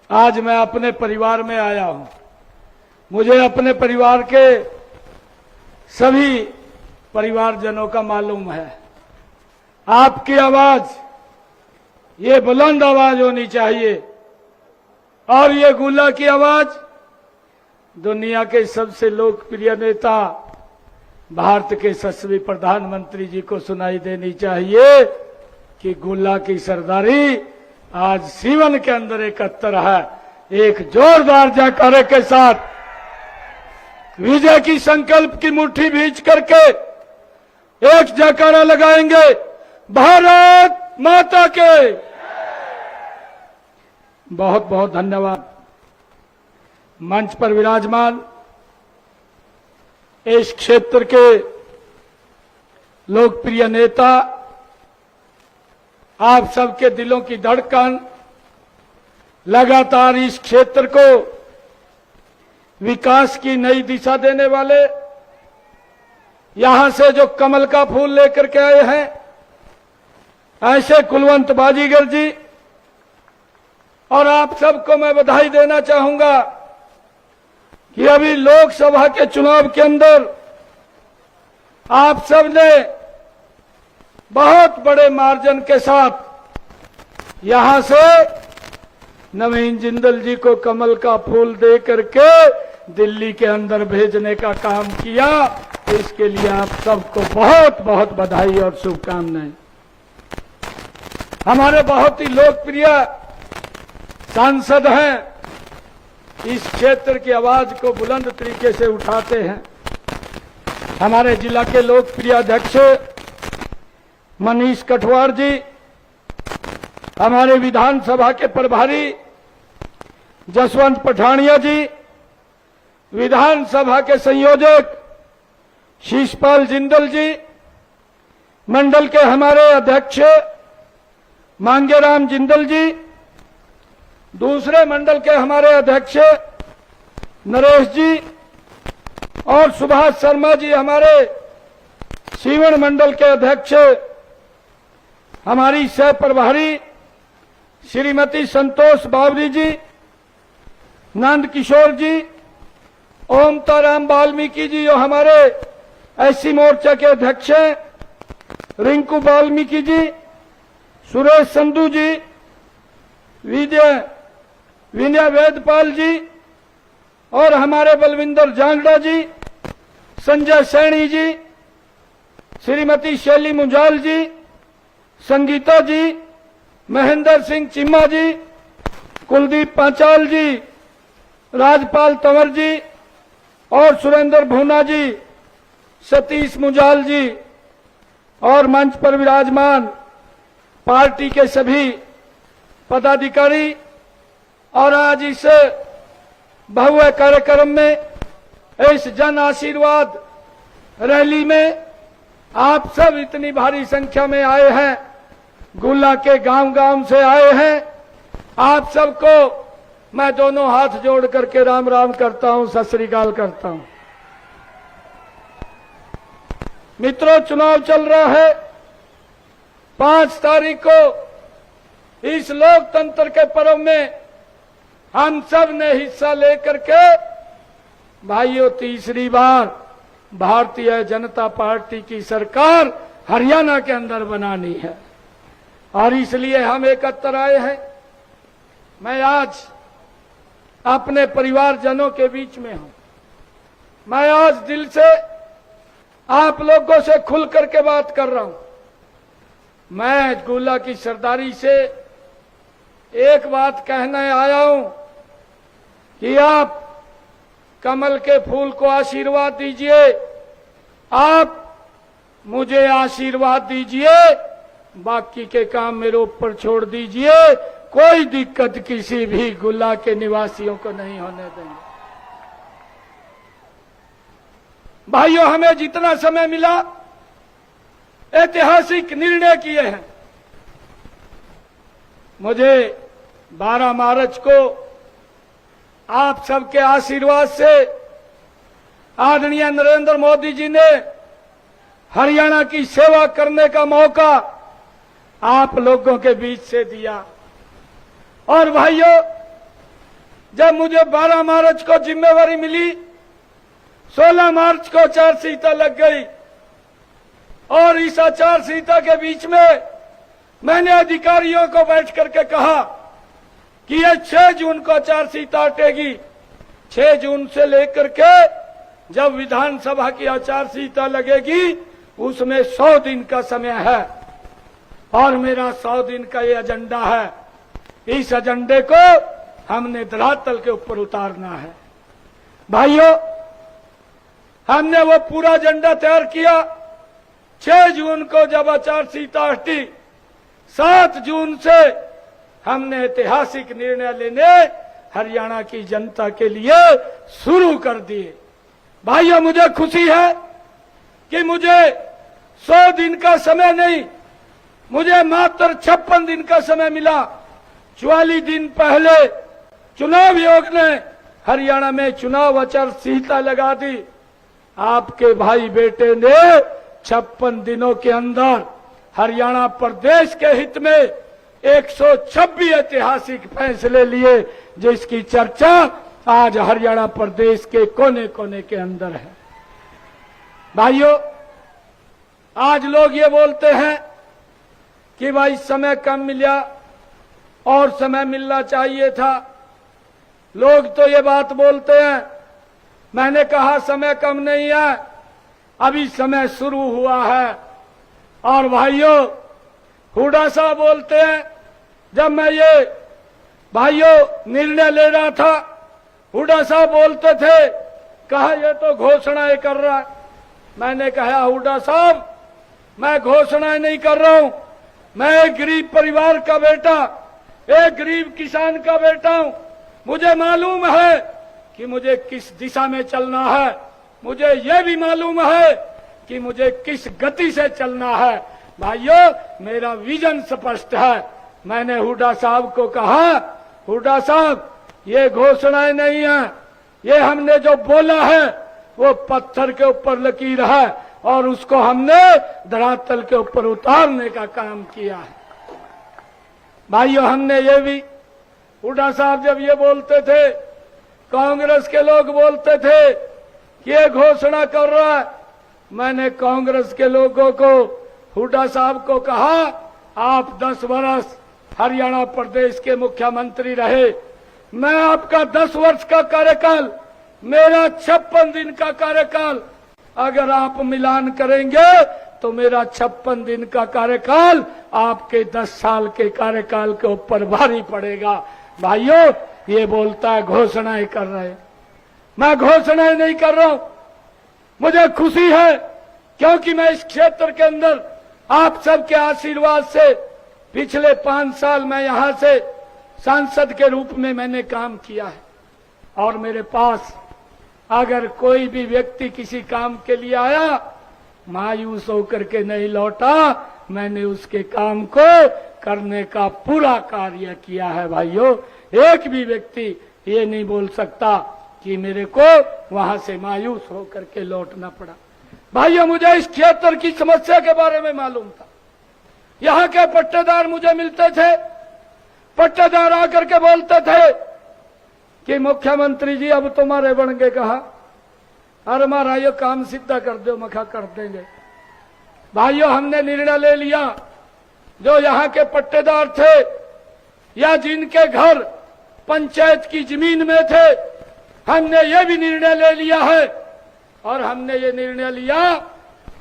आज मैं अपने परिवार में आया हूं। मुझे अपने परिवार के सभी परिवारजनों का मालूम है। आपकी आवाज, ये बुलंद आवाज होनी चाहिए और ये गुल्ला की आवाज दुनिया के सबसे लोकप्रिय नेता भारत के यशस्वी प्रधानमंत्री जी को सुनाई देनी चाहिए कि गुल्ला की सरदारी आज सीवन के अंदर एकत्र है। एक जोरदार जयकारे के साथ विजय की संकल्प की मुट्ठी भींच करके एक जयकारा लगाएंगे, भारत माता के। बहुत बहुत धन्यवाद। मंच पर विराजमान इस क्षेत्र के लोकप्रिय नेता, आप सबके दिलों की धड़कन, लगातार इस क्षेत्र को विकास की नई दिशा देने वाले, यहां से जो कमल का फूल लेकर के आए हैं, ऐसे कुलवंत बाजीगर जी, और आप सबको मैं बधाई देना चाहूंगा कि अभी लोकसभा के चुनाव के अंदर आप सब ने बहुत बड़े मार्जिन के साथ यहां से नवीन जिंदल जी को कमल का फूल दे करके दिल्ली के अंदर भेजने का काम किया। इसके लिए आप सबको बहुत बहुत बधाई और शुभकामनाएं। हमारे बहुत ही लोकप्रिय सांसद हैं, इस क्षेत्र की आवाज को बुलंद तरीके से उठाते हैं। हमारे जिला के लोकप्रिय अध्यक्ष मनीष कठवार जी, हमारे विधानसभा के प्रभारी जसवंत पठानिया जी, विधानसभा के संयोजक शीशपाल जिंदल जी, मंडल के हमारे अध्यक्ष मांगेराम जिंदल जी, दूसरे मंडल के हमारे अध्यक्ष नरेश जी और सुभाष शर्मा जी, हमारे सीवन मंडल के अध्यक्ष, हमारी सह प्रभारी श्रीमती संतोष बावरी जी, नंद किशोर जी, ओमताराम वाल्मीकि जी जो हमारे एससी मोर्चा के अध्यक्ष हैं, रिंकू वाल्मीकि जी, सुरेश संधू जी, विनय वेदपाल जी और हमारे बलविंदर जांगड़ा जी, संजय सैनी जी, श्रीमती शैली मुंजाल जी, संगीता जी, महेंद्र सिंह चिम्मा जी, कुलदीप पांचाल जी, राजपाल तंवर जी और सुरेंद्र भूना जी, सतीश मुंजाल जी और मंच पर विराजमान पार्टी के सभी पदाधिकारी, और आज इस भव्य कार्यक्रम में, इस जन आशीर्वाद रैली में आप सब इतनी भारी संख्या में आए हैं, गुल्ला के गांव-गांव से आए हैं। आप सबको मैं दोनों हाथ जोड़ करके राम राम करता हूं, सत श्री अकाल करता हूं। मित्रों, चुनाव चल रहा है। 5 तारीख को इस लोकतंत्र के पर्व में हम सब ने हिस्सा लेकर के भाइयों तीसरी बार भारतीय जनता पार्टी की सरकार हरियाणा के अंदर बनानी है और इसलिए हम एकत्र आए हैं। मैं आज अपने परिवारजनों के बीच में हूं। मैं आज दिल से आप लोगों से खुल करके बात कर रहा हूं। मैं गुल्ला की सरदारी से एक बात कहने आया हूं कि आप कमल के फूल को आशीर्वाद दीजिए, आप मुझे आशीर्वाद दीजिए, बाकी के काम मेरे ऊपर छोड़ दीजिए। कोई दिक्कत किसी भी गुल्ला के निवासियों को नहीं होने देंगे। भाइयों, हमें जितना समय मिला ऐतिहासिक निर्णय किए हैं। मुझे 12 मार्च को आप सबके आशीर्वाद से आदरणीय नरेंद्र मोदी जी ने हरियाणा की सेवा करने का मौका आप लोगों के बीच से दिया। और भाइयों, जब मुझे 12 मार्च को जिम्मेवारी मिली, 16 मार्च को आचार संहिता लग गई और इस आचार संहिता के बीच में मैंने अधिकारियों को बैठ करके कहा कि ये 6 जून को आचार संहिता हटेगी। 6 जून से लेकर के जब विधानसभा की आचार संहिता लगेगी उसमें 100 दिन का समय है और मेरा 100 दिन का ये एजेंडा है। इस एजेंडे को हमने धरातल के ऊपर उतारना है। भाइयों, हमने वो पूरा एजेंडा तैयार किया। 6 जून को जब आचार संहिता हटी, 7 जून से हमने ऐतिहासिक निर्णय लेने हरियाणा की जनता के लिए शुरू कर दिए। भाइयों, मुझे खुशी है कि मुझे 100 दिन का समय नहीं, मुझे मात्र 56 दिन का समय मिला। 44 दिन पहले चुनाव आयोग ने हरियाणा में चुनाव आचार संहिता लगा दी। आपके भाई बेटे ने 56 दिनों के अंदर हरियाणा प्रदेश के हित में 126 ऐतिहासिक फैसले लिए, जिसकी चर्चा आज हरियाणा प्रदेश के कोने कोने के अंदर है। भाइयों, आज लोग ये बोलते हैं कि भाई समय कम मिला और समय मिलना चाहिए था। लोग तो ये बात बोलते हैं। मैंने कहा समय कम नहीं है, अभी समय शुरू हुआ है। और भाइयों, हुड्डा साहब बोलते हैं, जब मैं ये भाइयों निर्णय ले रहा था, हुड्डा साहब बोलते थे, कहा ये तो घोषणाएं कर रहा है। मैंने कहा हुड्डा साहब, मैं घोषणाएं नहीं कर रहा हूं, मैं एक गरीब परिवार का बेटा, एक गरीब किसान का बेटा हूं। मुझे मालूम है कि मुझे किस दिशा में चलना है, मुझे यह भी मालूम है कि मुझे किस गति से चलना है। भाइयों, मेरा विजन स्पष्ट है। मैंने हुड्डा साहब को कहा, हुड्डा साहब, ये घोषणाएं नहीं है, ये हमने जो बोला है वो पत्थर के ऊपर लकीर है और उसको हमने धरातल के ऊपर उतारने का काम किया है। भाइयों, हमने ये भी, हुड्डा साहब जब ये बोलते थे, कांग्रेस के लोग बोलते थे कि ये घोषणा कर रहा है, मैंने कांग्रेस के लोगों को, हुड्डा साहब को कहा, आप 10 वर्ष हरियाणा प्रदेश के मुख्यमंत्री रहे, मैं आपका 10 वर्ष का कार्यकाल, मेरा 56 दिन का कार्यकाल अगर आप मिलान करेंगे तो मेरा 56 दिन का कार्यकाल आपके 10 साल के कार्यकाल के ऊपर भारी पड़ेगा। भाइयों, ये बोलता है घोषणाएं कर रहे हैं, मैं घोषणाएं नहीं कर रहा हूं। मुझे खुशी है क्योंकि मैं इस क्षेत्र के अंदर आप सबके आशीर्वाद से पिछले 5 साल मैं यहां से सांसद के रूप में मैंने काम किया है और मेरे पास अगर कोई भी व्यक्ति किसी काम के लिए आया, मायूस होकर के नहीं लौटा, मैंने उसके काम को करने का पूरा कार्य किया है। भाइयों, एक भी व्यक्ति ये नहीं बोल सकता कि मेरे को वहां से मायूस होकर के लौटना पड़ा। भाइयों, मुझे इस क्षेत्र की समस्या के बारे में मालूम था। यहाँ के पट्टेदार मुझे मिलते थे, पट्टेदार आकर के बोलते थे कि मुख्यमंत्री जी अब तुम्हारे बन गए। कहा, अरे हमारा ये काम सीधा कर दो। मखा कर देंगे। भाइयों, हमने निर्णय ले लिया, जो यहाँ के पट्टेदार थे या जिनके घर पंचायत की जमीन में थे, हमने ये भी निर्णय ले लिया है और हमने ये निर्णय लिया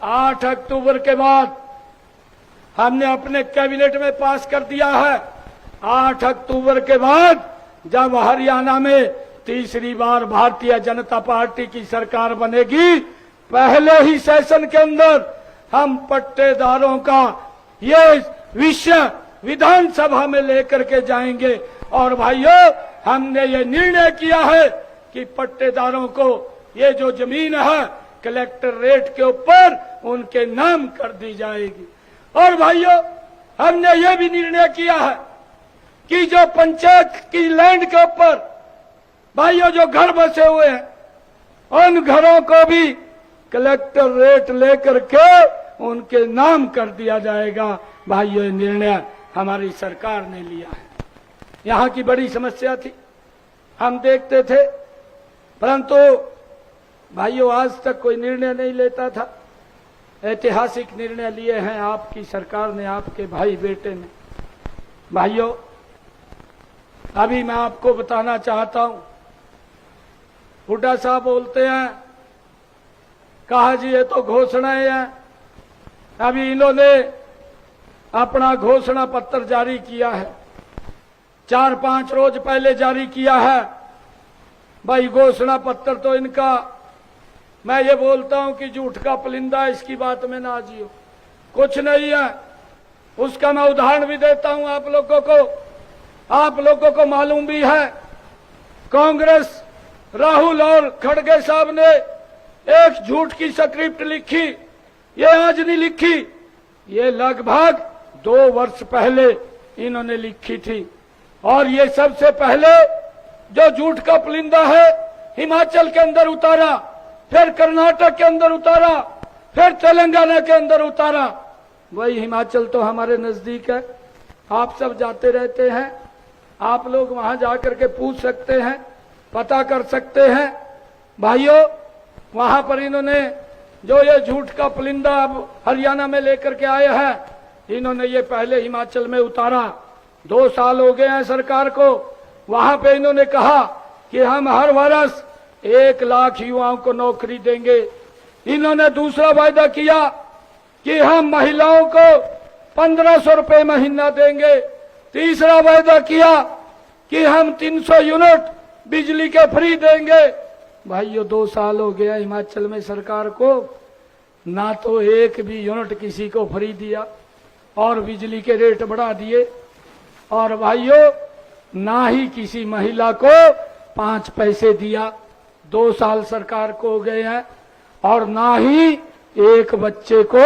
8 अक्टूबर के बाद हमने अपने कैबिनेट में पास कर दिया है। 8 अक्टूबर के बाद जब हरियाणा में तीसरी बार भारतीय जनता पार्टी की सरकार बनेगी, पहले ही सेशन के अंदर हम पट्टेदारों का ये विषय विधानसभा में लेकर के जाएंगे। और भाइयों, हमने ये निर्णय किया है कि पट्टेदारों को ये जो जमीन है कलेक्टर रेट के ऊपर उनके नाम कर दी जाएगी। और भाइयों, हमने ये भी निर्णय किया है कि जो पंचायत की लैंड के ऊपर भाइयों जो घर बसे हुए हैं, उन घरों को भी कलेक्टर रेट लेकर के उनके नाम कर दिया जाएगा। भाइयों, निर्णय हमारी सरकार ने लिया है। यहाँ की बड़ी समस्या थी, हम देखते थे, परंतु भाइयों आज तक कोई निर्णय नहीं लेता था। ऐतिहासिक निर्णय लिए हैं आपकी सरकार ने, आपके भाई बेटे ने। भाइयों, अभी मैं आपको बताना चाहता हूं, हुड्डा साहब बोलते हैं, कहा जी ये तो घोषणाएं हैं। अभी इन्होंने अपना घोषणा पत्र जारी किया है, 4-5 रोज पहले जारी किया है। भाई घोषणा पत्र तो इनका, मैं ये बोलता हूं कि झूठ का पुलिंदा, इसकी बात में ना जियो, कुछ नहीं है। उसका मैं उदाहरण भी देता हूं आप लोगों को, आप लोगों को मालूम भी है। कांग्रेस, राहुल और खड़गे साहब ने एक झूठ की स्क्रिप्ट लिखी, ये आज नहीं लिखी, ये लगभग 2 वर्ष पहले इन्होंने लिखी थी। और ये सबसे पहले जो झूठ का पुलिंदा है हिमाचल के अंदर उतारा, फिर कर्नाटक के अंदर उतारा, फिर तेलंगाना के अंदर उतारा। वही हिमाचल तो हमारे नजदीक है, आप सब जाते रहते हैं, आप लोग वहां जाकर के पूछ सकते हैं, पता कर सकते हैं। भाइयों, वहां पर इन्होंने जो ये झूठ का पुलिंदा अब हरियाणा में लेकर के आए हैं, इन्होंने ये पहले हिमाचल में उतारा। 2 साल हो गए हैं सरकार को। वहां पे इन्होंने कहा कि हम हर वर्ष 1 लाख युवाओं को नौकरी देंगे। इन्होंने दूसरा वायदा किया कि हम महिलाओं को 1500 रुपए महीना देंगे। तीसरा वायदा किया कि हम 300 यूनिट बिजली के फ्री देंगे। भाइयों, 2 साल हो गया हिमाचल में सरकार को, ना तो एक भी यूनिट किसी को फ्री दिया और बिजली के रेट बढ़ा दिए। और भाइयों, ना ही किसी महिला को 5 पैसे दिया। 2 साल सरकार को हो गए हैं, और ना ही एक बच्चे को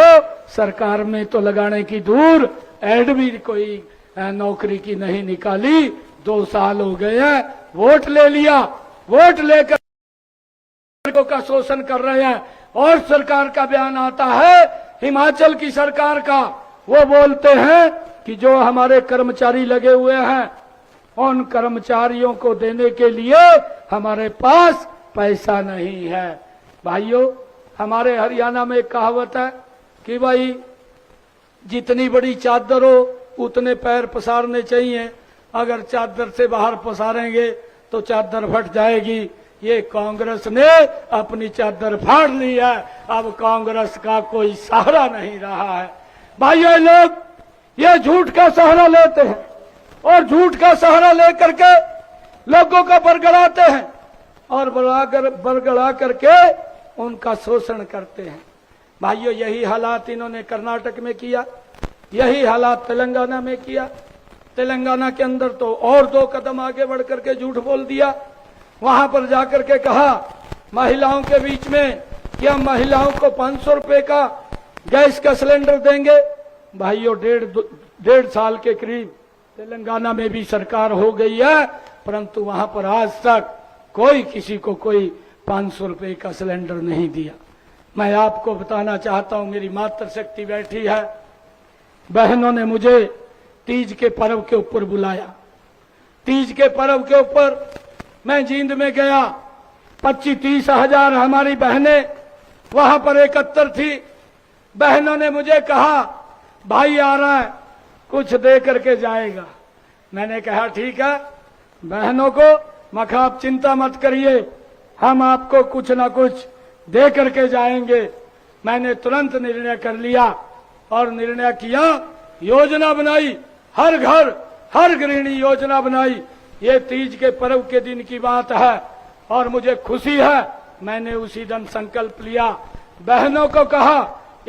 सरकार में तो लगाने की दूर ऐड भी कोई नौकरी की नहीं निकाली। 2 साल हो गए हैं, वोट ले लिया, वोट लेकर का शोषण कर रहे हैं। और सरकार का बयान आता है हिमाचल की सरकार का, वो बोलते हैं कि जो हमारे कर्मचारी लगे हुए हैं उन कर्मचारियों को देने के लिए हमारे पास पैसा नहीं है। भाइयों, हमारे हरियाणा में एक कहावत है कि भाई जितनी बड़ी चादर हो उतने पैर पसारने चाहिए, अगर चादर से बाहर पसारेंगे तो चादर फट जाएगी। ये कांग्रेस ने अपनी चादर फाड़ ली है, अब कांग्रेस का कोई सहारा नहीं रहा है। भाइयों, लोग ये झूठ का सहारा लेते हैं और झूठ का सहारा लेकर के लोगों को बरगलाते हैं और बरगला करके उनका शोषण करते हैं। भाइयों, यही हालात इन्होंने कर्नाटक में किया, यही हालात तेलंगाना में किया। तेलंगाना के अंदर तो और 2 कदम आगे बढ़ करके झूठ बोल दिया। वहां पर जाकर के कहा महिलाओं के बीच में कि हम महिलाओं को 500 रुपए का गैस का सिलेंडर देंगे। भाइयों, 1.5 साल के करीब तेलंगाना में भी सरकार हो गई है, परंतु वहां पर आज तक कोई किसी को कोई 500 रुपए का सिलेंडर नहीं दिया। मैं आपको बताना चाहता हूं, मेरी मातृशक्ति बैठी है, बहनों ने मुझे तीज के पर्व के ऊपर बुलाया। तीज के पर्व के ऊपर मैं जींद में गया, 25-30 हजार हमारी बहनें वहां पर एकत्र थी। बहनों ने मुझे कहा भाई आ रहा है, कुछ दे करके जाएगा। मैंने कहा ठीक है बहनों को, मखा आप चिंता मत करिए, हम आपको कुछ ना कुछ दे करके जाएंगे। मैंने तुरंत निर्णय कर लिया और निर्णय किया, योजना बनाई, हर घर हर गृहिणी योजना बनाई। ये तीज के पर्व के दिन की बात है और मुझे खुशी है, मैंने उसी दिन संकल्प लिया। बहनों को कहा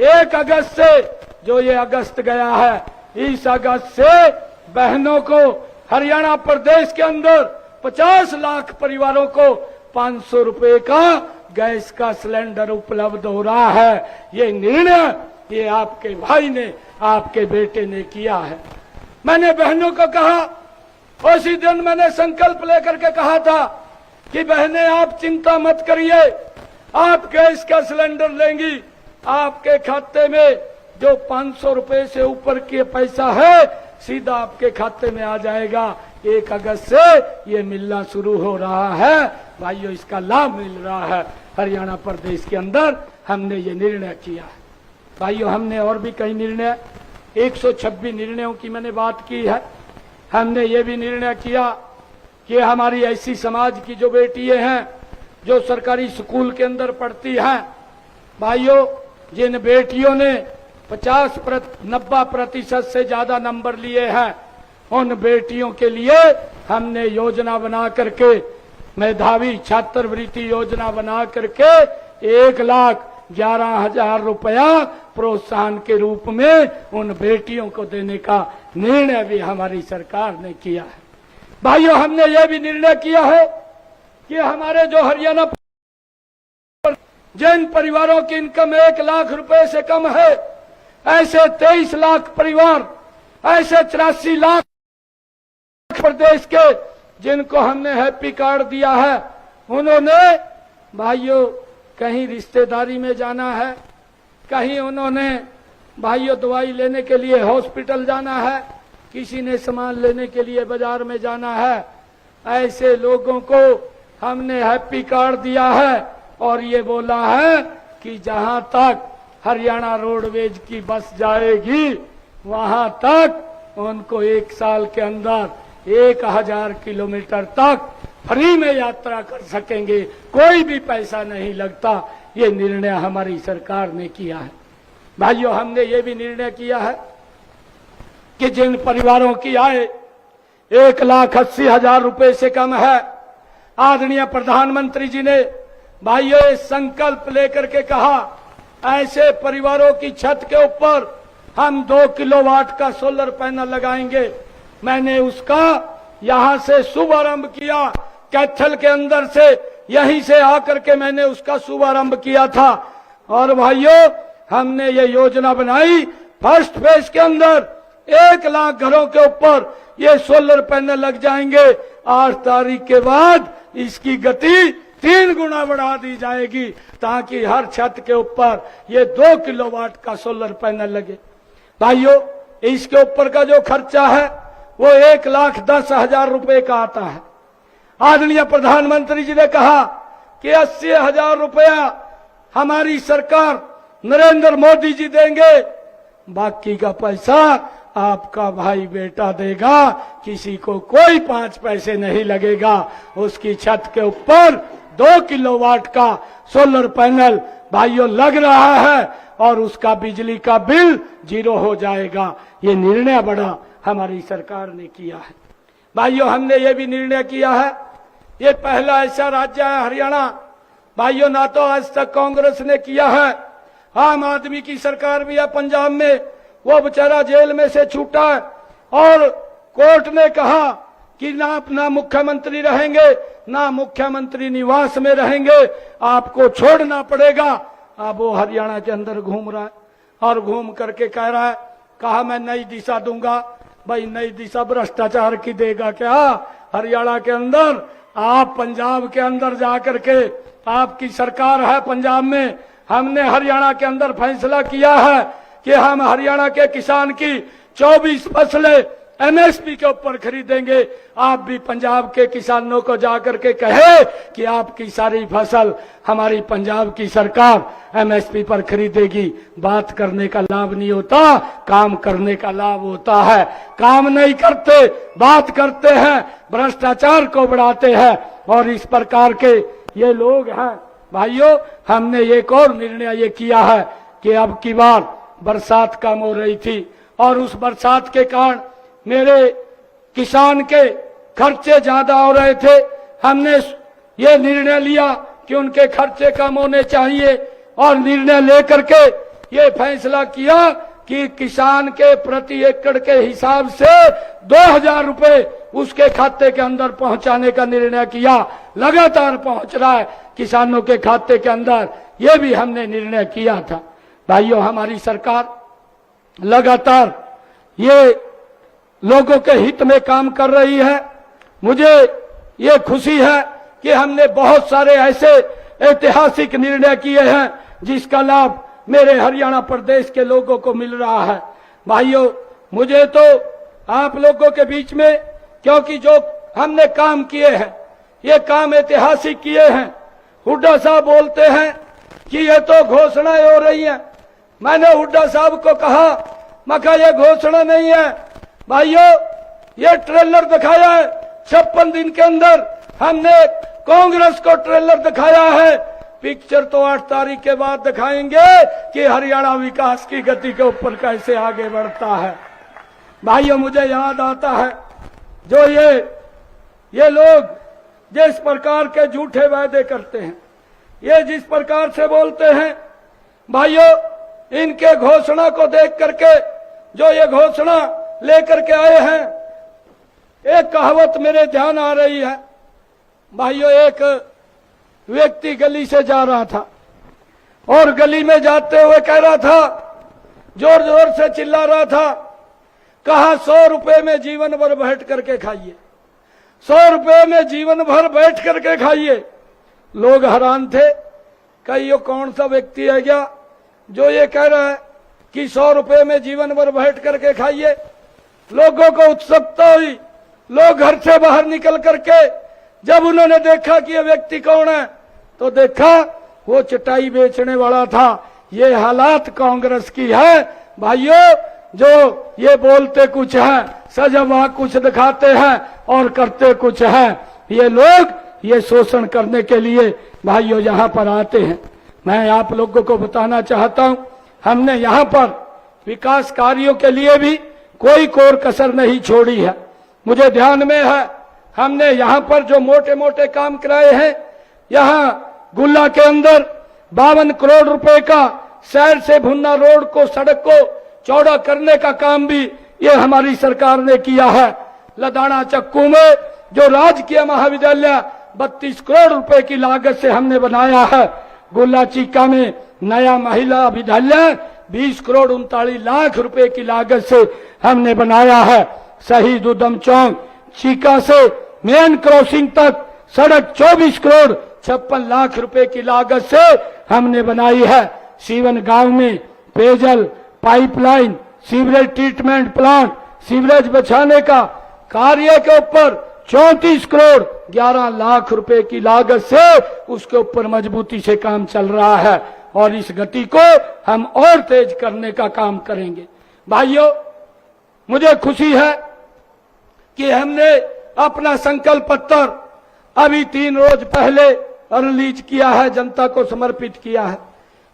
1 अगस्त से, जो ये अगस्त गया है, इस अगस्त से बहनों को हरियाणा प्रदेश के अंदर 50 लाख परिवारों को 500 रुपए का गैस का सिलेंडर उपलब्ध हो रहा है। ये निर्णय ये आपके भाई ने, आपके बेटे ने किया है। मैंने बहनों को कहा, उसी दिन मैंने संकल्प लेकर के कहा था कि बहनें आप चिंता मत करिए, आप गैस का सिलेंडर लेंगी, आपके खाते में जो 500 रुपए से ऊपर के पैसा है सीधा आपके खाते में आ जाएगा। 1 अगस्त से ये मिलना शुरू हो रहा है। भाइयों, इसका लाभ मिल रहा है। हरियाणा प्रदेश के अंदर हमने ये निर्णय किया है। भाइयों, हमने और भी कई निर्णय, 126 निर्णयों की मैंने बात की है। हमने ये भी निर्णय किया कि हमारी ऐसी समाज की जो बेटियां हैं, जो सरकारी स्कूल के अंदर पढ़ती हैं, भाइयों, जिन बेटियों ने 90% से ज्यादा नंबर लिए हैं, उन बेटियों के लिए हमने योजना बना करके, मेधावी छात्रवृत्ति योजना बना करके 1,11,000 रुपया प्रोत्साहन के रूप में उन बेटियों को देने का निर्णय भी हमारी सरकार ने किया है। भाइयों, हमने यह भी निर्णय किया है कि हमारे जो हरियाणा जिन परिवारों की इनकम 1 लाख रुपए से कम है, ऐसे 23 लाख परिवार, ऐसे 84 लाख प्रदेश के जिनको हमने हैप्पी कार्ड दिया है, उन्होंने भाइयों कहीं रिश्तेदारी में जाना है, कहीं उन्होंने भाइयों दवाई लेने के लिए हॉस्पिटल जाना है, किसी ने सामान लेने के लिए बाजार में जाना है, ऐसे लोगों को हमने हैप्पी कार्ड दिया है और ये बोला है कि जहां तक हरियाणा रोडवेज की बस जाएगी वहां तक उनको 1 साल के अंदर 1000 किलोमीटर तक फ्री में यात्रा कर सकेंगे, कोई भी पैसा नहीं लगता। ये निर्णय हमारी सरकार ने किया है। भाइयों, हमने ये भी निर्णय किया है कि जिन परिवारों की आय 1,80,000 रुपए से कम है, आदरणीय प्रधानमंत्री जी ने भाइयों ये संकल्प लेकर के कहा, ऐसे परिवारों की छत के ऊपर हम 2 किलोवाट का सोलर पैनल लगाएंगे। मैंने उसका यहां से शुभारंभ किया, कैथल के अंदर से, यहीं से आकर के मैंने उसका शुभारंभ किया था। और भाइयों, हमने ये योजना बनाई, फर्स्ट फेज के अंदर 1 लाख घरों के ऊपर ये सोलर पैनल लग जाएंगे। 8 तारीख के बाद इसकी गति 3 गुना बढ़ा दी जाएगी ताकि हर छत के ऊपर ये 2 किलोवाट का सोलर पैनल लगे। भाइयों, इसके ऊपर का जो खर्चा है वो 1,10,000 रुपए का आता है। आदरणीय प्रधानमंत्री जी ने कहा कि 80,000 रुपया हमारी सरकार नरेंद्र मोदी जी देंगे, बाकी का पैसा आपका भाई बेटा देगा, किसी को कोई 5 पैसे नहीं लगेगा। उसकी छत के ऊपर 2 किलोवाट का सोलर पैनल भाइयों लग रहा है और उसका बिजली का बिल 0 हो जाएगा। ये निर्णय बड़ा हमारी सरकार ने किया है। भाइयों, हमने ये भी निर्णय किया है, ये पहला ऐसा राज्य है हरियाणा, भाइयों, ना तो आज तक कांग्रेस ने किया है, आम आदमी की सरकार भी है पंजाब में, वो बेचारा जेल में से छूटा है और कोर्ट ने कहा कि ना अपना मुख्यमंत्री रहेंगे, ना मुख्यमंत्री निवास में रहेंगे, आपको छोड़ना पड़ेगा। अब वो हरियाणा के अंदर घूम रहा है और घूम करके कह रहा है, कहा मैं नई दिशा दूंगा। भाई, नई दिशा भ्रष्टाचार की देगा क्या? हरियाणा के अंदर आप पंजाब के अंदर जाकर के, आपकी सरकार है पंजाब में, हमने हरियाणा के अंदर फैसला किया है कि हम हरियाणा के किसान की 24 फसलें एमएसपी के ऊपर खरीदेंगे। आप भी पंजाब के किसानों को जाकर के कहे कि आपकी सारी फसल हमारी पंजाब की सरकार एमएसपी पर खरीदेगी। बात करने का लाभ नहीं होता, काम करने का लाभ होता है। काम नहीं करते, बात करते हैं, भ्रष्टाचार को बढ़ाते हैं और इस प्रकार के ये लोग हैं। भाइयों, हमने एक और निर्णय ये किया है कि अब की बार बरसात कम हो रही थी और उस बरसात के कारण मेरे किसान के खर्चे ज्यादा हो रहे थे। हमने ये निर्णय लिया कि उनके खर्चे कम होने चाहिए और निर्णय लेकर के ये फैसला किया कि किसान के प्रति एकड़ के हिसाब से 2,000 रुपए उसके खाते के अंदर पहुंचाने का निर्णय किया। लगातार पहुंच रहा है किसानों के खाते के अंदर, ये भी हमने निर्णय किया था। भाइयों, हमारी सरकार लगातार ये लोगों के हित में काम कर रही है। मुझे ये खुशी है कि हमने बहुत सारे ऐसे ऐतिहासिक निर्णय किए हैं जिसका लाभ मेरे हरियाणा प्रदेश के लोगों को मिल रहा है। भाइयों, मुझे तो आप लोगों के बीच में क्योंकि जो हमने काम किए हैं ये काम ऐतिहासिक किए हैं। हुड्डा साहब बोलते हैं कि ये तो घोषणाएं हो रही हैं। मैंने हुड्डा साहब को कहा, मैं कहा ये घोषणा नहीं है भाइयों, ये ट्रेलर दिखाया है। 56 दिन के अंदर हमने कांग्रेस को ट्रेलर दिखाया है। पिक्चर तो 8 तारीख के बाद दिखाएंगे कि हरियाणा विकास की गति के ऊपर कैसे आगे बढ़ता है। भाइयों, मुझे याद आता है जो ये लोग जिस प्रकार के झूठे वादे करते हैं, ये जिस प्रकार से बोलते हैं, भाइयों इनके घोषणा को देख करके जो ये घोषणा लेकर के आए हैं, एक कहावत मेरे ध्यान आ रही है। भाइयों, एक व्यक्ति गली से जा रहा था और गली में जाते हुए कह रहा था, जोर जोर से चिल्ला रहा था, कहा 100 रुपए में जीवन भर बैठ करके खाइए, 100 रुपए में जीवन भर बैठ करके खाइए। लोग हैरान थे, कहीं ये कौन सा व्यक्ति है क्या जो ये कह रहा है कि 100 रुपए में जीवन भर बैठ करके खाइए। लोगों को उत्सुकता हुई। लोग घर से बाहर निकल करके जब उन्होंने देखा कि ये व्यक्ति कौन है, तो देखा वो चटाई बेचने वाला था। ये हालात कांग्रेस की है भाइयों, जो ये बोलते कुछ है, सजवा कुछ दिखाते हैं और करते कुछ है। ये लोग ये शोषण करने के लिए भाइयों यहाँ पर आते हैं। मैं आप लोगों को बताना चाहता हूँ, हमने यहाँ पर विकास कार्यों के लिए भी कोई कोर कसर नहीं छोड़ी है। मुझे ध्यान में है, हमने यहाँ पर जो मोटे मोटे काम कराए हैं, यहाँ गुल्ला के अंदर 52 करोड़ रुपए का शहर से भुन्ना रोड को, सड़क को चौड़ा करने का काम भी ये हमारी सरकार ने किया है। लदाना चक्कू में जो राजकीय महाविद्यालय 32 करोड़ रुपए की लागत से हमने बनाया है। गुल्ला चीका में नया महिला विद्यालय 20 करोड़ 39 लाख रुपए की लागत से हमने बनाया है। शहीद उधम चौक चीका से मेन क्रॉसिंग तक सड़क 24 करोड़ 56 लाख रुपए की लागत से हमने बनाई है। सीवन गांव में पेयजल pipeline, sewerage treatment plant, sewerage बचाने का कार्य के ऊपर 34 करोड़ 11 लाख रुपए की लागत से उसके ऊपर मजबूती से काम चल रहा है और इस गति को हम और तेज करने का काम करेंगे। भाइयों, मुझे खुशी है कि हमने अपना संकल्प पत्र अभी 3 रोज पहले रिलीज किया है, जनता को समर्पित किया है।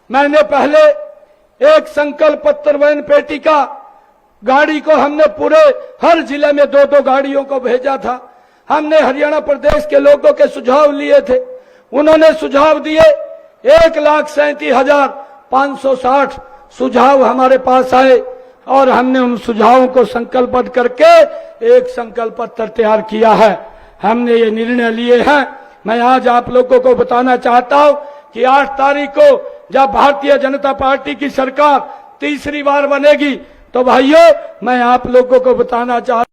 मैंने पहले एक संकल्प पत्र वैन पेटी का गाड़ी को हमने पूरे हर जिले में 2-2 गाड़ियों को भेजा था। हमने हरियाणा प्रदेश के लोगों के सुझाव लिए थे, उन्होंने सुझाव दिए। 1,37,560 सुझाव हमारे पास आए और हमने उन सुझावों को संकल्पबद्ध करके एक संकल्प पत्र तैयार किया है। हमने ये निर्णय लिए हैं। मैं आज आप लोगों को बताना चाहता हूं कि 8 तारीख को जब भारतीय जनता पार्टी की सरकार तीसरी बार बनेगी, तो भाइयों मैं आप लोगों को बताना चाहता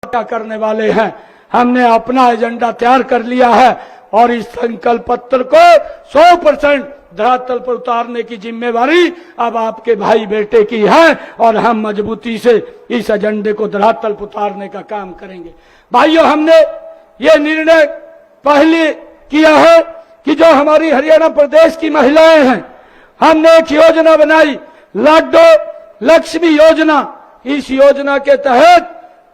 हूं क्या करने वाले हैं। हमने अपना एजेंडा तैयार कर लिया है और इस संकल्प पत्र को 100% धरातल पर उतारने की जिम्मेवारी अब आपके भाई बेटे की है और हम मजबूती से इस एजेंडे को धरातल पर उतारने का काम करेंगे। भाइयों, हमने ये निर्णय पहले किया है कि जो हमारी हरियाणा प्रदेश की महिलाएं हैं, हमने एक योजना बनाई, लाडो लक्ष्मी योजना। इस योजना के तहत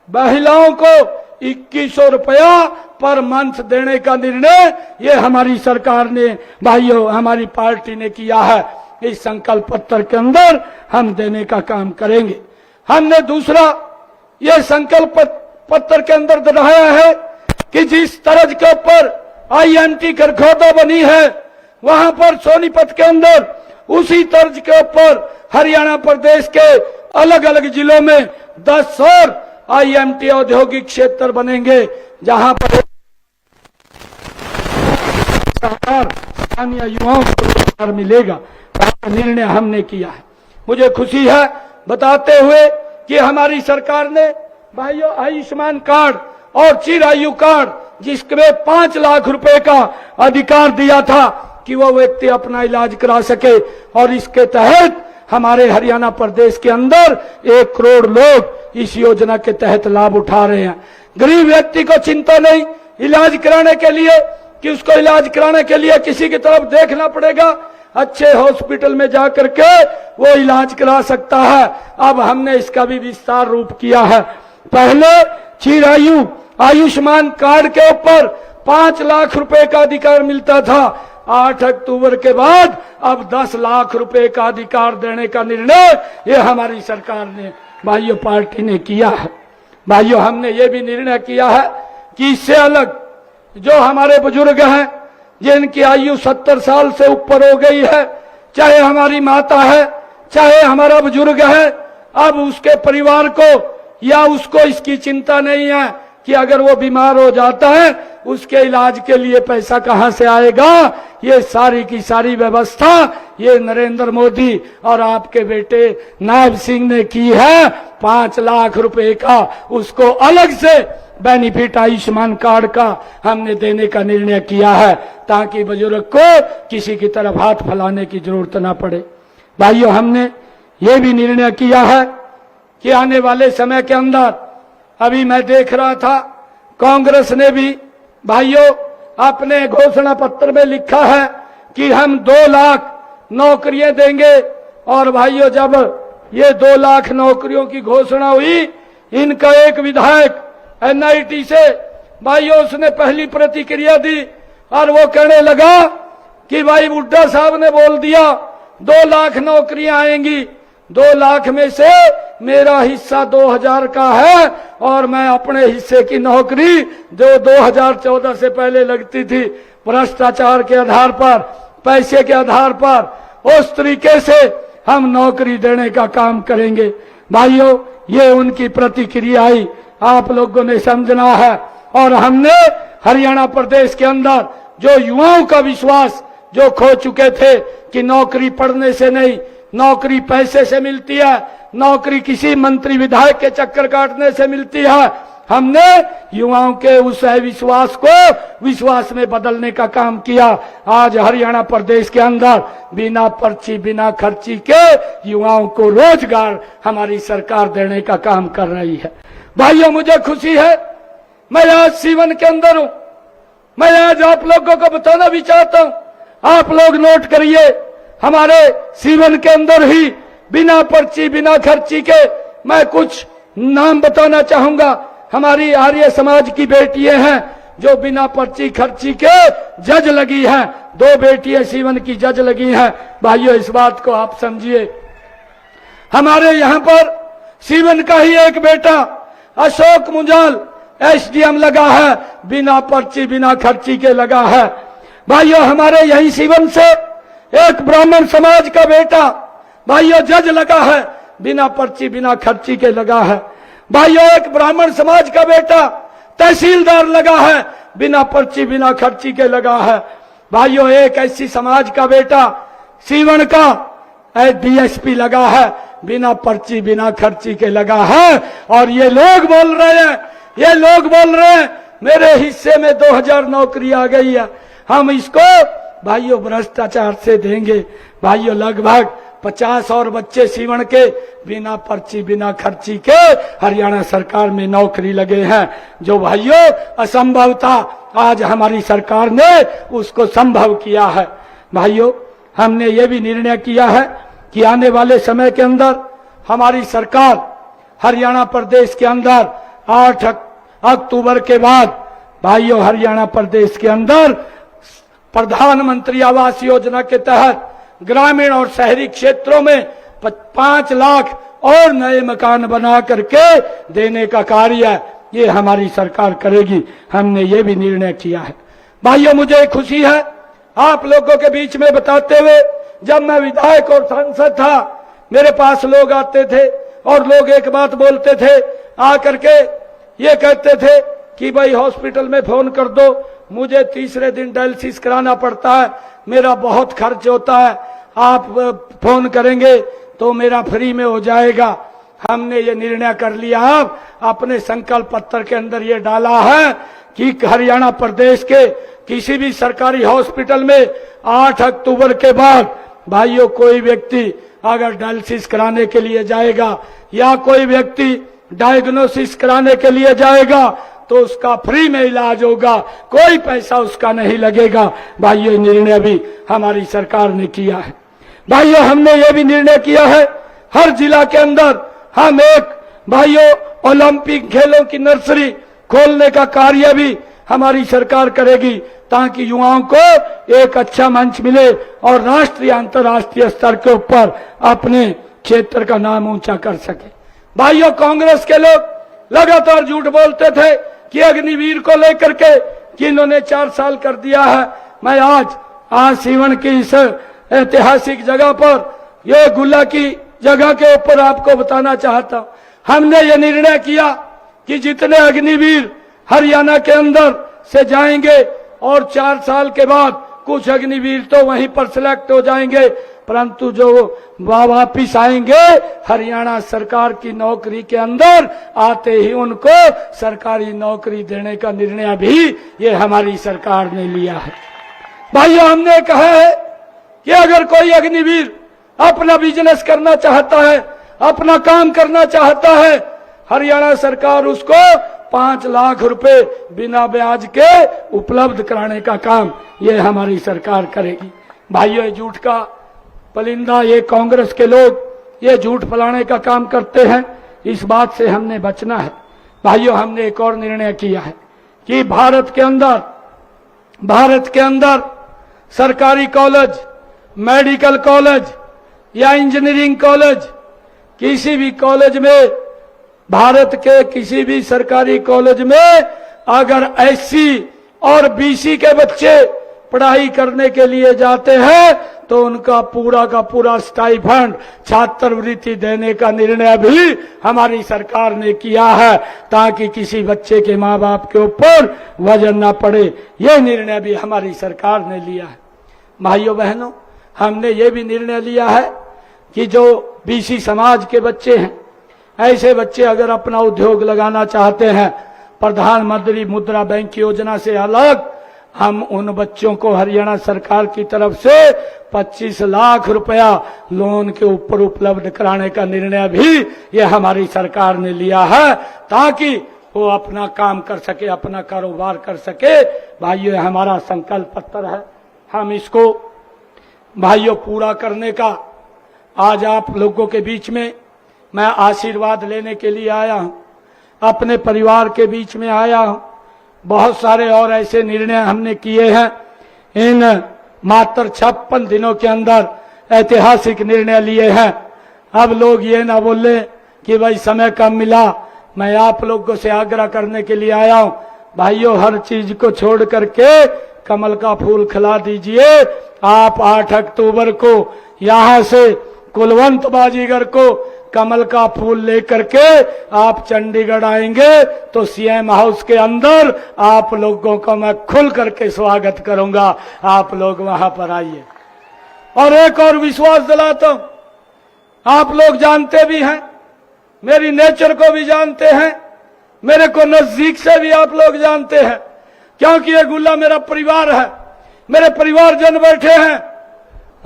महिलाओं को 2100 रुपया पर मंथ देने का निर्णय ये हमारी सरकार ने, भाइयों हमारी पार्टी ने किया है। इस संकल्प पत्र के अंदर हम देने का काम करेंगे। हमने दूसरा ये संकल्प पत्र के अंदर दोहराया है कि जिस तर्ज के ऊपर IMT खरखोदा बनी है, वहां पर सोनीपत के अंदर उसी तर्ज के ऊपर हरियाणा प्रदेश के अलग अलग जिलों में 10 और IMT औद्योगिक क्षेत्र बनेंगे, जहां पर स्थानीय युवाओं को रोजगार मिलेगा। निर्णय हमने किया है। मुझे खुशी है बताते हुए कि हमारी सरकार ने भाइयों आयुष्मान कार्ड और चिरायु कार्ड, जिसमें 5 लाख रुपए का अधिकार दिया था कि वो व्यक्ति अपना इलाज करा सके, और इसके तहत हमारे हरियाणा प्रदेश के अंदर 1 करोड़ लोग इस योजना के तहत लाभ उठा रहे हैं। गरीब व्यक्ति को चिंता नहीं इलाज कराने के लिए कि उसको इलाज कराने के लिए किसी की तरफ देखना पड़ेगा, अच्छे हॉस्पिटल में जाकर के वो इलाज करा सकता है। अब हमने इसका भी विस्तार रूप किया है। पहले चिरायु आयुष्मान कार्ड के ऊपर 5 लाख रुपए का अधिकार मिलता था। 8 अक्टूबर के बाद अब 10 लाख रुपए का अधिकार देने का निर्णय ये हमारी सरकार ने, भाइयों, पार्टी ने किया है। भाइयों, हमने ये भी निर्णय किया है कि इससे अलग जो हमारे बुजुर्ग हैं जिनकी आयु 70 साल से ऊपर हो गई है, चाहे हमारी माता है चाहे हमारा बुजुर्ग है, अब उसके परिवार को या उसको इसकी चिंता नहीं है कि अगर वो बीमार हो जाता है उसके इलाज के लिए पैसा कहां से आएगा। ये सारी की सारी व्यवस्था ये नरेंद्र मोदी और आपके बेटे नायब सिंह ने की है। 5 लाख रुपए का उसको अलग से बेनिफिट आयुष्मान कार्ड का हमने देने का निर्णय किया है ताकि बुजुर्ग को किसी की तरफ हाथ फैलाने की जरूरत ना पड़े। भाइयों, हमने ये भी निर्णय किया है कि आने वाले समय के अंदर, अभी मैं देख रहा था कांग्रेस ने भी भाइयों अपने घोषणा पत्र में लिखा है कि हम 2 लाख नौकरियां देंगे। और भाइयों, जब ये 2 लाख नौकरियों की घोषणा हुई, इनका एक विधायक एनआईटी से भाइयों उसने पहली प्रतिक्रिया दी और वो कहने लगा कि भाई बुड्ढा साहब ने बोल दिया 2 लाख नौकरियां आएंगी, 2 लाख में से मेरा हिस्सा 2000 का है और मैं अपने हिस्से की नौकरी जो 2014 से पहले लगती थी भ्रष्टाचार के आधार पर, पैसे के आधार पर, उस तरीके से हम नौकरी देने का काम करेंगे। भाइयों, ये उनकी प्रतिक्रिया आई, आप लोगों ने समझना है। और हमने हरियाणा प्रदेश के अंदर जो युवाओं का विश्वास जो खो चुके थे कि नौकरी पढ़ने से नहीं, नौकरी पैसे से मिलती है, नौकरी किसी मंत्री विधायक के चक्कर काटने से मिलती है, हमने युवाओं के उस विश्वास को विश्वास में बदलने का काम किया। आज हरियाणा प्रदेश के अंदर बिना पर्ची बिना खर्ची के युवाओं को रोजगार हमारी सरकार देने का काम कर रही है। भाइयों, मुझे खुशी है, मैं आज सीवन के अंदर हूं। मैं आज आप लोगों को बताना भी चाहता हूं, आप लोग नोट करिए, हमारे सीवन के अंदर ही बिना पर्ची बिना खर्ची के मैं कुछ नाम बताना चाहूंगा। हमारी आर्य समाज की बेटियां हैं जो बिना पर्ची खर्ची के जज लगी हैं। 2 बेटियां सीवन की जज लगी हैं। भाइयों, इस बात को आप समझिए। हमारे यहां पर सीवन का ही एक बेटा अशोक मुंजाल एसडीएम लगा है, बिना पर्ची बिना खर्ची के लगा है। भाइयों, हमारे यही सीवन से एक ब्राह्मण समाज का बेटा भाइयों जज लगा है, बिना पर्ची बिना खर्ची के लगा है। भाइयों, एक ब्राह्मण समाज का बेटा तहसीलदार लगा है, बिना पर्ची बिना खर्ची के लगा है। भाइयों, एक ऐसी समाज का बेटा सीवन का डीएसपी लगा है, बिना पर्ची बिना खर्ची के लगा है। और ये लोग बोल रहे हैं मेरे हिस्से में 2000 नौकरी आ गई है, हम इसको भाइयों भ्रष्टाचार से देंगे। भाइयों, लगभग 50 और बच्चे सीवन के बिना पर्ची बिना खर्ची के हरियाणा सरकार में नौकरी लगे हैं, जो भाइयों असंभव था, आज हमारी सरकार ने उसको संभव किया है। भाइयों, हमने ये भी निर्णय किया है कि आने वाले समय के अंदर हमारी सरकार हरियाणा प्रदेश के अंदर 8 अक्टूबर के बाद भाइयों हरियाणा प्रदेश के अंदर प्रधानमंत्री आवास योजना के तहत ग्रामीण और शहरी क्षेत्रों में 5 लाख और नए मकान बना करके देने का कार्य ये हमारी सरकार करेगी। हमने ये भी निर्णय किया है। भाइयों, मुझे खुशी है आप लोगों के बीच में बताते हुए, जब मैं विधायक और सांसद था मेरे पास लोग आते थे और लोग एक बात बोलते थे, आकर के ये कहते थे कि भाई हॉस्पिटल में फोन कर दो, मुझे तीसरे दिन डायलिसिस कराना पड़ता है, मेरा बहुत खर्च होता है, आप फोन करेंगे तो मेरा फ्री में हो जाएगा। हमने ये निर्णय कर लिया, आप अपने संकल्प पत्र के अंदर ये डाला है कि हरियाणा प्रदेश के किसी भी सरकारी हॉस्पिटल में 8 अक्टूबर के बाद भाइयों कोई व्यक्ति अगर डायलिसिस कराने के लिए जाएगा या कोई व्यक्ति डायग्नोसिस कराने के लिए जाएगा तो उसका फ्री में इलाज होगा, कोई पैसा उसका नहीं लगेगा। भाइयों, निर्णय भी हमारी सरकार ने किया है। भाइयों, हमने ये भी निर्णय किया है हर जिला के अंदर हम एक भाइयों ओलंपिक खेलों की नर्सरी खोलने का कार्य भी हमारी सरकार करेगी, ताकि युवाओं को एक अच्छा मंच मिले और राष्ट्रीय अंतर्राष्ट्रीय स्तर के ऊपर अपने क्षेत्र का नाम ऊंचा कर सके। भाइयों, कांग्रेस के लोग लगातार झूठ बोलते थे कि अग्निवीर को लेकर के कि इन्होंने 4 साल कर दिया है। मैं आज सीवन की इस ऐतिहासिक जगह पर ये गुल्ला की जगह के ऊपर आपको बताना चाहता हूं, हमने ये निर्णय किया कि जितने अग्निवीर हरियाणा के अंदर से जाएंगे और 4 साल के बाद कुछ अग्निवीर तो वहीं पर सिलेक्ट हो जाएंगे, परंतु जो वापिस आएंगे हरियाणा सरकार की नौकरी के अंदर आते ही उनको सरकारी नौकरी देने का निर्णय भी ये हमारी सरकार ने लिया है। भाइयों, हमने कहा है कि अगर कोई अग्निवीर अपना बिजनेस करना चाहता है, अपना काम करना चाहता है, हरियाणा सरकार उसको 5 लाख रुपए बिना ब्याज के उपलब्ध कराने का काम ये हमारी सरकार करेगी। भाइयों, ये झूठ का पलिंदा ये कांग्रेस के लोग ये झूठ फैलाने का काम करते हैं, इस बात से हमने बचना है। भाइयों, हमने एक और निर्णय किया है कि भारत के अंदर सरकारी कॉलेज, मेडिकल कॉलेज या इंजीनियरिंग कॉलेज, किसी भी कॉलेज में, भारत के किसी भी सरकारी कॉलेज में अगर एससी और बीसी के बच्चे पढ़ाई करने के लिए जाते हैं तो उनका पूरा का पूरा स्टाइफंड, छात्रवृत्ति देने का निर्णय भी हमारी सरकार ने किया है, ताकि किसी बच्चे के माँ बाप के ऊपर वजन न पड़े। यह निर्णय भी हमारी सरकार ने लिया है। भाइयों बहनों, हमने ये भी निर्णय लिया है कि जो बीसी समाज के बच्चे हैं, ऐसे बच्चे अगर अपना उद्योग लगाना चाहते हैं, प्रधानमंत्री मुद्रा बैंक योजना से अलग हम उन बच्चों को हरियाणा सरकार की तरफ से 25 लाख रुपया लोन के ऊपर उपलब्ध कराने का निर्णय भी ये हमारी सरकार ने लिया है, ताकि वो अपना काम कर सके, अपना कारोबार कर सके। भाइयों, हमारा संकल्प पत्र है, हम इसको भाइयों पूरा करने का आज आप लोगों के बीच में मैं आशीर्वाद लेने के लिए आया हूं, अपने परिवार के बीच में आया हूं। बहुत सारे और ऐसे निर्णय हमने किए हैं, इन मात्र 56 दिनों के अंदर ऐतिहासिक निर्णय लिए हैं। अब लोग ये ना बोले कि भाई समय कम मिला, मैं आप लोगों से आग्रह करने के लिए आया हूं, भाइयों हर चीज को छोड़ करके कमल का फूल खिला दीजिए। आप 8 अक्टूबर को यहां से कुलवंत बाजीगर को कमल का फूल लेकर के आप चंडीगढ़ आएंगे तो सीएम हाउस के अंदर आप लोगों का मैं खुल करके स्वागत करूंगा। आप लोग वहां पर आइए। और एक और विश्वास दिलाता हूं, आप लोग जानते भी हैं, मेरी नेचर को भी जानते हैं, मेरे को नजदीक से भी आप लोग जानते हैं, क्योंकि ये गुल्ला मेरा परिवार है, मेरे परिवारजन बैठे हैं।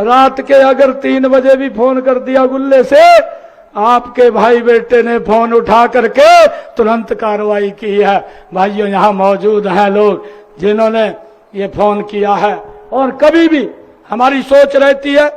रात के अगर 3 बजे भी फोन कर दिया गुल्ले से, आपके भाई बेटे ने फोन उठा करके तुरंत कार्रवाई की है। भाइयों, यहाँ मौजूद हैं लोग जिन्होंने ये फोन किया है। और कभी भी हमारी सोच रहती है,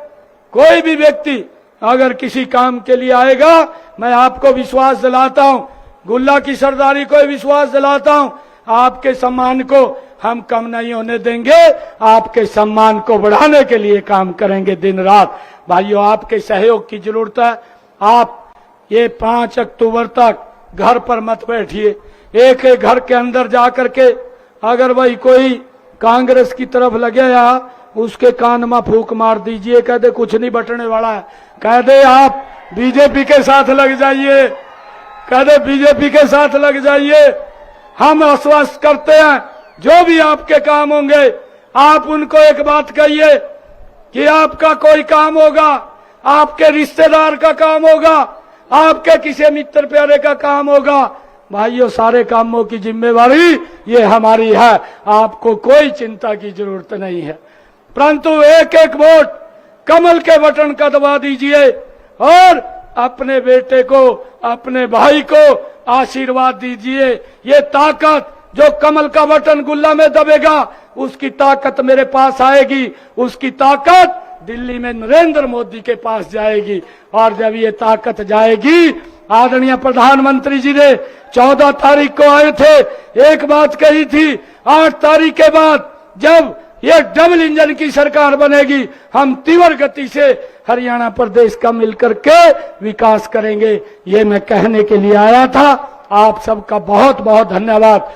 कोई भी व्यक्ति अगर किसी काम के लिए आएगा, मैं आपको विश्वास दिलाता हूं, गुल्ला की सरदारी को विश्वास दिलाता हूं, आपके सम्मान को हम कम नहीं होने देंगे, आपके सम्मान को बढ़ाने के लिए काम करेंगे दिन रात। भाइयों, आपके सहयोग की जरूरत है। आप ये 5 अक्टूबर तक घर पर मत बैठिए, एक एक घर के अंदर जाकर के अगर भाई कोई कांग्रेस की तरफ लगे या उसके कान में फूंक मार दीजिए, कह दे कुछ नहीं बटने वाला है, कह दे आप बीजेपी के साथ लग जाइए, कह दे बीजेपी के साथ लग जाइए। हम आश्वस्त करते हैं, जो भी आपके काम होंगे आप उनको एक बात कहिए कि आपका कोई काम होगा, आपके रिश्तेदार का काम होगा, आपके किसी मित्र प्यारे का काम होगा, भाइयों सारे कामों की जिम्मेवारी ये हमारी है, आपको कोई चिंता की जरूरत नहीं है। परंतु एक एक वोट कमल के बटन का दबा दीजिए और अपने बेटे को, अपने भाई को, आशीर्वाद दीजिए। ये ताकत जो कमल का बटन गुल्ला में दबेगा, उसकी ताकत मेरे पास आएगी, उसकी ताकत दिल्ली में नरेंद्र मोदी के पास जाएगी। और जब ये ताकत जाएगी, आदरणीय प्रधानमंत्री जी ने 14 तारीख को आए थे, एक बात कही थी, 8 तारीख के बाद जब ये डबल इंजन की सरकार बनेगी, हम तीव्र गति से हरियाणा प्रदेश का मिलकर के विकास करेंगे। ये मैं कहने के लिए आया था। आप सबका बहुत बहुत धन्यवाद।